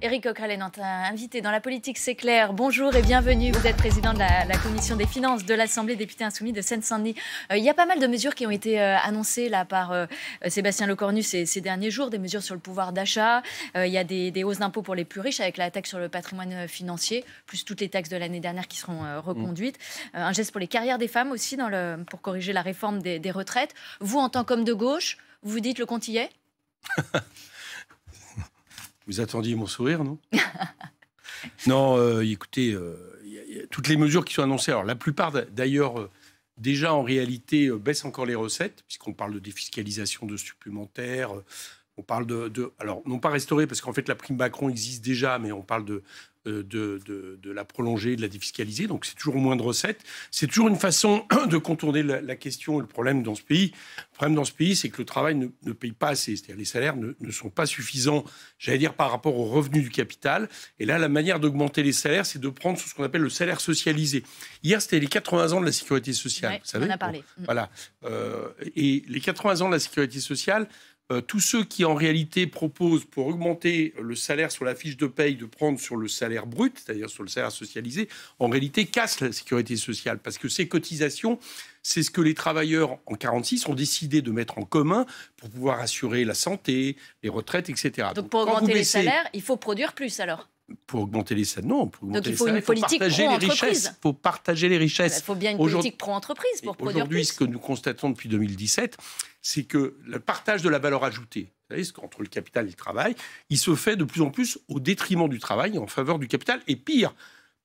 Éric Coquerel est notre invité dans La Politique, c'est clair. Bonjour et bienvenue. Vous êtes président de la Commission des finances de l'Assemblée, député insoumis de Seine-Saint-Denis. Il y a pas mal de mesures qui ont été annoncées là, par Sébastien Lecornu ces derniers jours, des mesures sur le pouvoir d'achat. Il y a des hausses d'impôts pour les plus riches avec la taxe sur le patrimoine financier, plus toutes les taxes de l'année dernière qui seront reconduites. Un geste pour les carrières des femmes aussi pour corriger la réforme des retraites. Vous, en tant qu'homme de gauche, vous vous dites le compte y est? Vous attendiez mon sourire, non? Non, écoutez, y a toutes les mesures qui sont annoncées. Alors, la plupart, d'ailleurs, déjà, en réalité, baissent encore les recettes, puisqu'on parle de défiscalisation de supplémentaires. On parle alors, non pas restaurer, parce qu'en fait, la prime Macron existe déjà, mais on parle de la prolonger, de la défiscaliser. Donc, c'est toujours moins de recettes. C'est toujours une façon de contourner la question et le problème dans ce pays. Le problème dans ce pays, c'est que le travail ne paye pas assez. C'est-à-dire les salaires ne sont pas suffisants, j'allais dire, par rapport aux revenus du capital. Et là, la manière d'augmenter les salaires, c'est de prendre ce qu'on appelle le salaire socialisé. Hier, c'était les 80 ans de la sécurité sociale. Ouais, vous savez, on en a parlé. Voilà. Et les 80 ans de la sécurité sociale, tous ceux qui, en réalité, proposent, pour augmenter le salaire sur la fiche de paye, de prendre sur le salaire brut, c'est-à-dire sur le salaire socialisé, en réalité, cassent la sécurité sociale. Parce que ces cotisations, c'est ce que les travailleurs, en 1946, ont décidé de mettre en commun pour pouvoir assurer la santé, les retraites, etc. Donc pour augmenter les salaires, il faut produire plus, alors? Pour augmenter les salaires, non. Pour augmenter Donc il faut une politique pro-entreprise. Il faut partager les richesses. Il faut bien une politique pro-entreprise pour produire plus. Aujourd'hui, ce que nous constatons depuis 2017, c'est que le partage de la valeur ajoutée, vous savez, entre le capital et le travail, il se fait de plus en plus au détriment du travail, en faveur du capital. Et pire,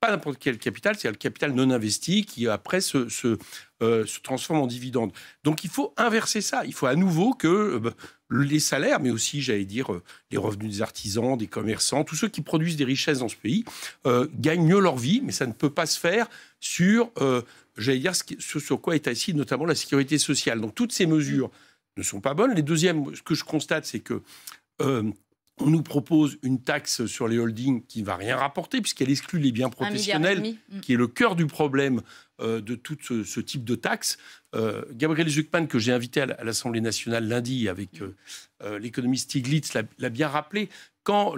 pas n'importe quel capital, c'est le capital non investi qui, après, se transforme en dividende. Donc, il faut inverser ça. Il faut à nouveau que les salaires, mais aussi, j'allais dire, les revenus des artisans, des commerçants, tous ceux qui produisent des richesses dans ce pays, gagnent mieux leur vie, mais ça ne peut pas se faire sur, j'allais dire, ce sur quoi est assis notamment la sécurité sociale. Donc, toutes ces mesures ne sont pas bonnes. Les deuxièmes, ce que je constate, c'est que on nous propose une taxe sur les holdings qui ne va rien rapporter, puisqu'elle exclut les biens professionnels, qui est le cœur du problème de tout ce type de taxe. Gabriel Zucman, que j'ai invité à l'Assemblée nationale lundi avec l'économiste Stiglitz, l'a bien rappelé. Quand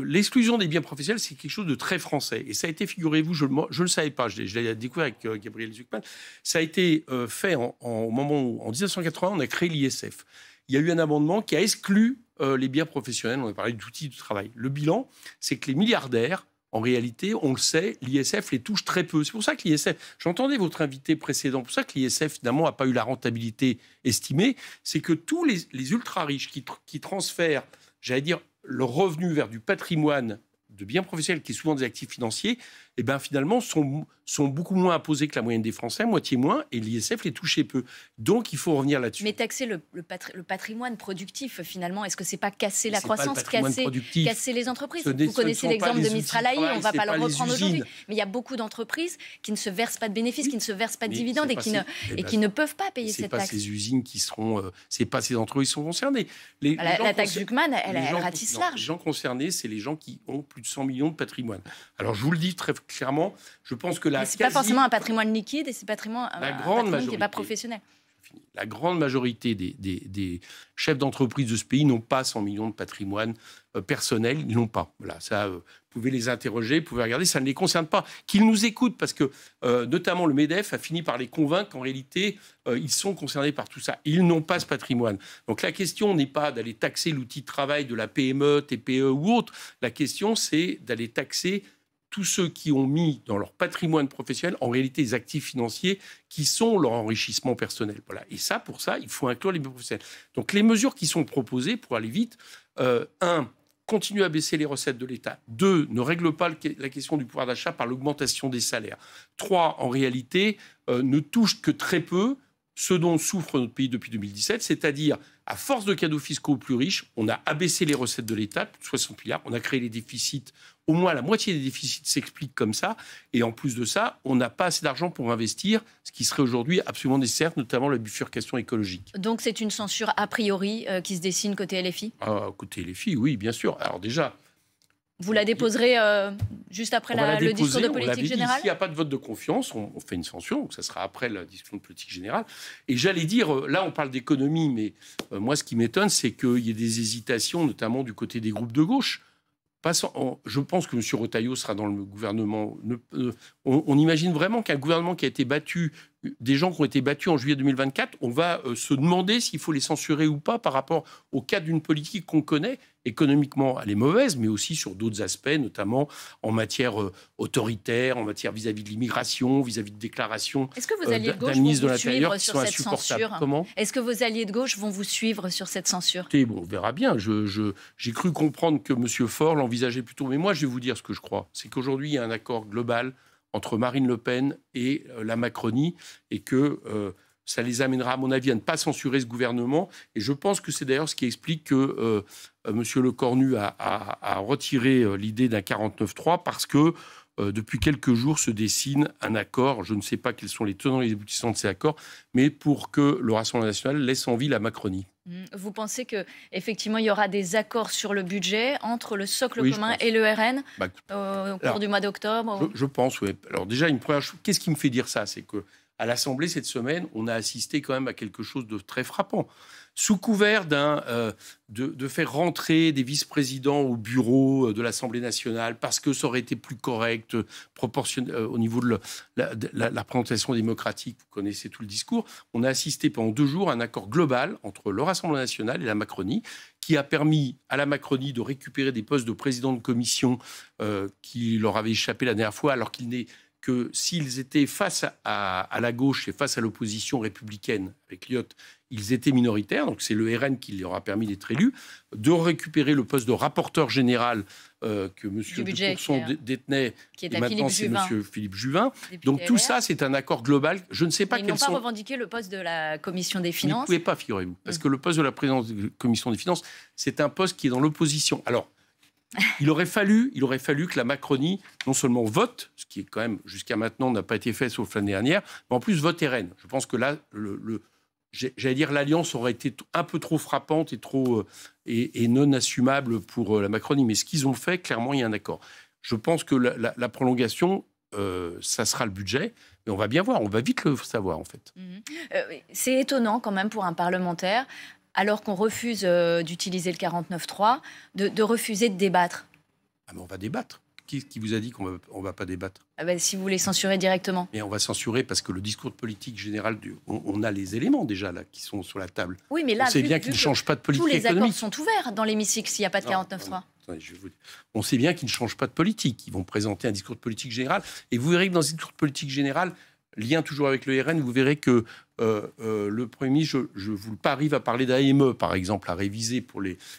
l'exclusion des biens professionnels, c'est quelque chose de très français. Et ça a été, figurez-vous, je ne le savais pas, je l'ai découvert avec Gabriel Zucman, ça a été fait au moment où, en 1980, on a créé l'ISF. Il y a eu un amendement qui a exclu les biens professionnels. On a parlé d'outils de travail. Le bilan, c'est que les milliardaires, en réalité, on le sait, l'ISF les touche très peu. C'est pour ça que l'ISF, j'entendais votre invité précédent, c'est pour ça que l'ISF, finalement, n'a pas eu la rentabilité estimée. C'est que tous les ultra-riches qui transfèrent, j'allais dire, leur revenu vers du patrimoine de biens professionnels, qui est souvent des actifs financiers, eh ben, finalement, sont beaucoup moins imposés que la moyenne des Français, moitié moins, et l'ISF les touchait peu. Donc, il faut revenir là-dessus. Mais taxer le patrimoine productif, finalement, est-ce que c'est pas casser la croissance, casser les entreprises? Vous connaissez l'exemple de Mistral AI, on ne va pas le reprendre aujourd'hui. Mais il y a beaucoup d'entreprises qui ne se versent pas de bénéfices, qui ne se versent pas de dividendes et qui ne peuvent pas payer cette taxe. Ce n'est pas ces usines qui seront... c'est pas ces entreprises qui sont concernées. La taxe Zucman, elle ratisse large. Les gens concernés, c'est les gens qui ont plus de 100 millions de patrimoine. Alors, je vous le dis très clairement, je pense que c'est pas forcément un patrimoine liquide et c'est un patrimoine qui n'est pas professionnel. La grande majorité des chefs d'entreprise de ce pays n'ont pas 100 millions de patrimoine personnel, ils n'ont pas. Voilà, ça, vous pouvez les interroger, vous pouvez regarder, ça ne les concerne pas. Qu'ils nous écoutent, parce que notamment le MEDEF a fini par les convaincre qu'en réalité, ils sont concernés par tout ça. Ils n'ont pas ce patrimoine. Donc la question n'est pas d'aller taxer l'outil de travail de la PME, TPE ou autre. La question, c'est d'aller taxer tous ceux qui ont mis dans leur patrimoine professionnel, en réalité, des actifs financiers qui sont leur enrichissement personnel. Voilà. Et ça, pour ça, il faut inclure les biens professionnels. Donc, les mesures qui sont proposées, pour aller vite, 1, continue à baisser les recettes de l'État. 2, ne règle pas la question du pouvoir d'achat par l'augmentation des salaires. 3, en réalité, ne touche que très peu ce dont souffre notre pays depuis 2017, c'est-à-dire, à force de cadeaux fiscaux aux plus riches, on a abaissé les recettes de l'État, de 60 milliards, on a créé les déficits, au moins la moitié des déficits s'expliquent comme ça, et en plus de ça, on n'a pas assez d'argent pour investir, ce qui serait aujourd'hui absolument nécessaire, notamment la bifurcation écologique. Donc c'est une censure a priori qui se dessine côté LFI ? Côté LFI, oui, bien sûr. Alors déjà... Vous la déposerez juste après le discours de politique générale ? S'il n'y a pas de vote de confiance, on fait une censure, donc ça sera après la discussion de politique générale. Et j'allais dire, là on parle d'économie, mais moi ce qui m'étonne, c'est qu'il y ait des hésitations, notamment du côté des groupes de gauche. Je pense que M. Retailleau sera dans le gouvernement. On imagine vraiment qu'un gouvernement qui a été battu, des gens qui ont été battus en juillet 2024, on va se demander s'il faut les censurer ou pas par rapport au cadre d'une politique qu'on connaît. Économiquement, elle est mauvaise, mais aussi sur d'autres aspects, notamment en matière autoritaire, en matière vis-à-vis de l'immigration, vis-à-vis de déclarations d'un ministre de l'Intérieur qui sont insupportables. Comment ? Est-ce que vos alliés de gauche vont vous suivre sur cette censure ? On verra bien. J'ai cru comprendre que M. Faure l'envisageait plutôt. Mais moi, je vais vous dire ce que je crois. C'est qu'aujourd'hui, il y a un accord global entre Marine Le Pen et la Macronie et que ça les amènera, à mon avis, à ne pas censurer ce gouvernement. Et je pense que c'est d'ailleurs ce qui explique que M. Lecornu a retiré l'idée d'un 49.3 parce que depuis quelques jours se dessine un accord. Je ne sais pas quels sont les tenants et les aboutissants de ces accords, mais pour que le Rassemblement national laisse en vie la Macronie. Vous pensez qu'effectivement, il y aura des accords sur le budget entre le socle commun et le RN au cours du mois d'octobre Je pense, oui. Alors déjà, une première chose, qu'est-ce qui me fait dire ça ? C'est qu'à l'Assemblée, cette semaine, on a assisté quand même à quelque chose de très frappant. Sous couvert de faire rentrer des vice-présidents au bureau de l'Assemblée nationale parce que ça aurait été plus correct, proportionnel au niveau de la représentation démocratique, vous connaissez tout le discours, on a assisté pendant 2 jours à un accord global entre le Rassemblement national et la Macronie qui a permis à la Macronie de récupérer des postes de président de commission qui leur avaient échappé la dernière fois, alors qu'il n'est que s'ils étaient face à la gauche et face à l'opposition républicaine avec Lyotte, ils étaient minoritaires, donc c'est le RN qui leur a permis d'être élus, de récupérer le poste de rapporteur général que M. de Courson détenait, qui est et maintenant c'est M. Philippe Juvin. Donc LR. Tout ça, c'est un accord global. Je ne sais pas quels sont... Ils n'ont pas revendiqué le poste de la Commission des Finances. Vous ne pouvez pas, figurez-vous, parce que le poste de la présidence de la Commission des Finances, c'est un poste qui est dans l'opposition. Alors, il aurait fallu que la Macronie non seulement vote, ce qui est quand même jusqu'à maintenant n'a pas été fait sauf l'année dernière, mais en plus vote RN. Je pense que là, j'allais dire l'alliance aurait été un peu trop frappante et non assumable pour la Macronie. Mais ce qu'ils ont fait, clairement, il y a un accord. Je pense que la prolongation, ça sera le budget. Mais on va bien voir, on va vite le savoir en fait. C'est étonnant quand même pour un parlementaire, alors qu'on refuse d'utiliser le 49.3, de refuser de débattre. Ah mais on va débattre. Qui vous a dit qu'on ne va pas débattre ? Si vous les censurez directement. Mais on va censurer parce que le discours de politique générale, on a les éléments déjà là qui sont sur la table. Oui, mais là, on sait bien qu'il ne change pas de politique économique. Tous les accords sont ouverts dans l'hémicycle s'il n'y a pas de 49.3. On sait bien qu'ils ne changent pas de politique. Ils vont présenter un discours de politique générale. Et vous verrez que dans ce discours de politique générale, lien toujours avec le RN, vous verrez que le Premier ministre, je vous le parie, va parler d'AME, par exemple, à réviser,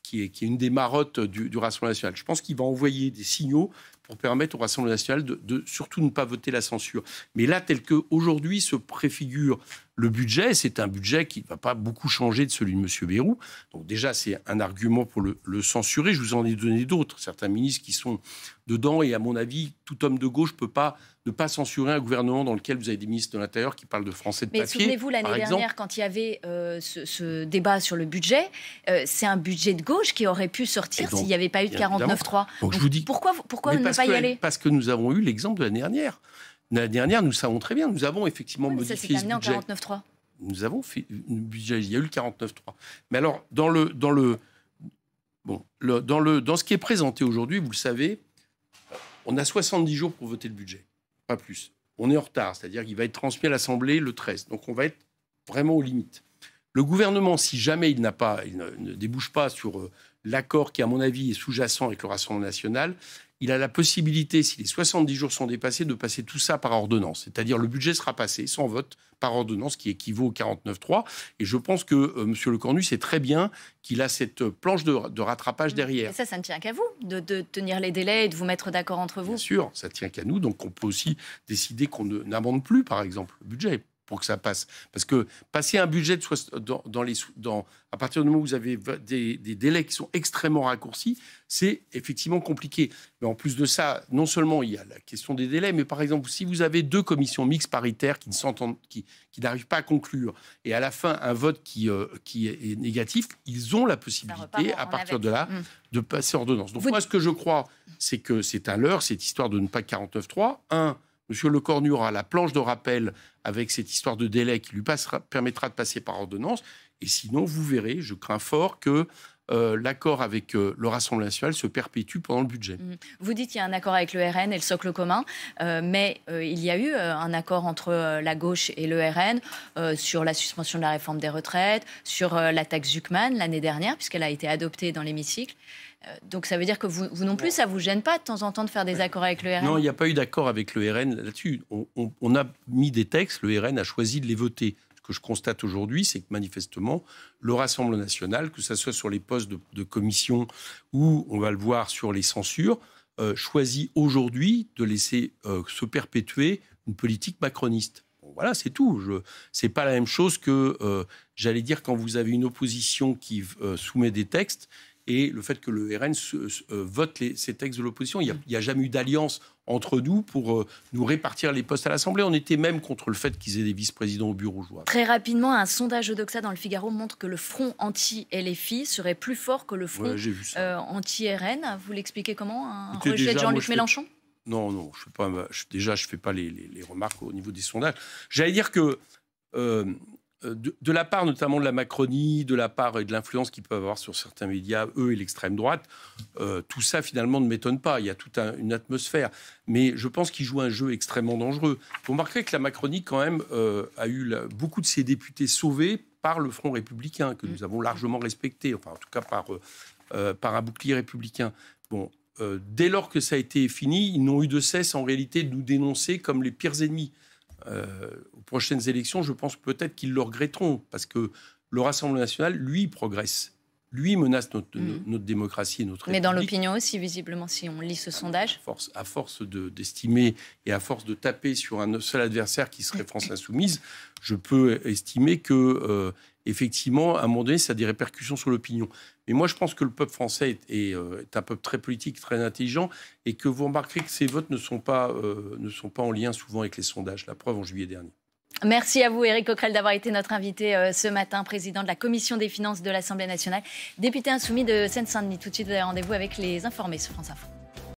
qui est une des marottes du Rassemblement national. Je pense qu'il va envoyer des signaux pour permettre au Rassemblement national de surtout ne pas voter la censure. Mais là, tel qu'aujourd'hui se préfigure le budget, c'est un budget qui ne va pas beaucoup changer de celui de M. Bayrou. Donc déjà, c'est un argument pour le censurer. Je vous en ai donné d'autres, certains ministres qui sont dedans. Et à mon avis, tout homme de gauche ne peut pas ne pas censurer un gouvernement dans lequel vous avez des ministres de l'Intérieur qui parlent de français de papier. Mais souvenez-vous, l'année dernière, quand il y avait ce débat sur le budget, c'est un budget de gauche qui aurait pu sortir s'il n'y avait pas eu de 49.3. Donc je vous dis, pourquoi ne pas y aller ? Parce que nous avons eu l'exemple de l'année dernière. L'année dernière, nous savons très bien, nous avons effectivement modifié ce budget. Ça s'est amené en 49.3. Nous avons fait un budget, il y a eu le 49.3. Mais alors, dans ce qui est présenté aujourd'hui, vous le savez, on a 70 jours pour voter le budget, pas plus. On est en retard, c'est-à-dire qu'il va être transmis à l'Assemblée le 13. Donc on va être vraiment aux limites. Le gouvernement, si jamais il ne débouche pas sur l'accord qui, à mon avis, est sous-jacent avec le Rassemblement national, il a la possibilité, si les 70 jours sont dépassés, de passer tout ça par ordonnance. C'est-à-dire le budget sera passé sans vote par ordonnance, qui équivaut au 49.3. Et je pense que M. Lecornu sait très bien qu'il a cette planche de rattrapage derrière. Et ça ne tient qu'à vous, de tenir les délais et de vous mettre d'accord entre vous. Bien sûr, ça tient qu'à nous. Donc on peut aussi décider qu'on n'amende plus, par exemple, le budget pour que ça passe. Parce que passer un budget à partir du moment où vous avez des délais qui sont extrêmement raccourcis, c'est effectivement compliqué. Mais en plus de ça, non seulement il y a la question des délais, mais par exemple, si vous avez 2 commissions mixtes paritaires qui n'arrivent pas à conclure, et à la fin, un vote qui est négatif, ils ont la possibilité, à partir de là, de passer ordonnance. Donc moi, ce que je crois, c'est que c'est un leurre, cette histoire de ne pas 49.3. M. Lecornu aura la planche de rappel avec cette histoire de délai qui lui permettra de passer par ordonnance. Et sinon, vous verrez, je crains fort que l'accord avec le Rassemblement national se perpétue pendant le budget. Vous dites qu'il y a un accord avec le RN et le socle commun, mais il y a eu un accord entre la gauche et le RN sur la suspension de la réforme des retraites, sur la taxe Zuckman l'année dernière, puisqu'elle a été adoptée dans l'hémicycle. Donc ça veut dire que vous non plus, ça ne vous gêne pas de temps en temps de faire des accords avec le RN? Non, il n'y a pas eu d'accord avec le RN là-dessus. On a mis des textes, le RN a choisi de les voter. Ce que je constate aujourd'hui, c'est que manifestement, le Rassemblement national, que ce soit sur les postes de commission ou, on va le voir, sur les censures, choisit aujourd'hui de laisser se perpétuer une politique macroniste. Bon, voilà, c'est tout. C'est pas la même chose que, j'allais dire, quand vous avez une opposition qui soumet des textes et le fait que le RN vote ces textes de l'opposition. Il n'y a jamais eu d'alliance entre nous pour nous répartir les postes à l'Assemblée. On était même contre le fait qu'ils aient des vice-présidents au bureau. Très rapidement, un sondage Odoxa dans le Figaro montre que le front anti-LFI serait plus fort que le front anti-RN. Vous l'expliquez comment? Un rejet de Jean-Luc Mélenchon? Non, je ne fais pas les remarques au niveau des sondages. J'allais dire que de la part notamment de la Macronie, de la part et de l'influence qu'ils peuvent avoir sur certains médias, eux et l'extrême droite, tout ça finalement ne m'étonne pas. Il y a toute une atmosphère. Mais je pense qu'ils jouent un jeu extrêmement dangereux. Vous remarquerez que la Macronie quand même a eu beaucoup de ses députés sauvés par le Front républicain, que nous avons largement respecté, enfin en tout cas par un bouclier républicain. Bon, dès lors que ça a été fini, ils n'ont eu de cesse en réalité de nous dénoncer comme les pires ennemis. Aux prochaines élections, je pense peut-être qu'ils le regretteront, parce que le Rassemblement national, lui, progresse. Lui menace notre démocratie et notre République. Mais dans l'opinion aussi, visiblement, si on lit ce sondage. À force d'estimer et à force de taper sur un seul adversaire qui serait France Insoumise, je peux estimer que, effectivement, à un moment donné, ça a des répercussions sur l'opinion. Mais moi, je pense que le peuple français est un peuple très politique, très intelligent, et que vous remarquerez que ces votes ne sont pas en lien souvent avec les sondages. La preuve en juillet dernier. Merci à vous, Éric Coquerel, d'avoir été notre invité ce matin, président de la Commission des finances de l'Assemblée nationale, député insoumis de Seine-Saint-Denis. Tout de suite, vous avez rendez-vous avec les informés sur France Info.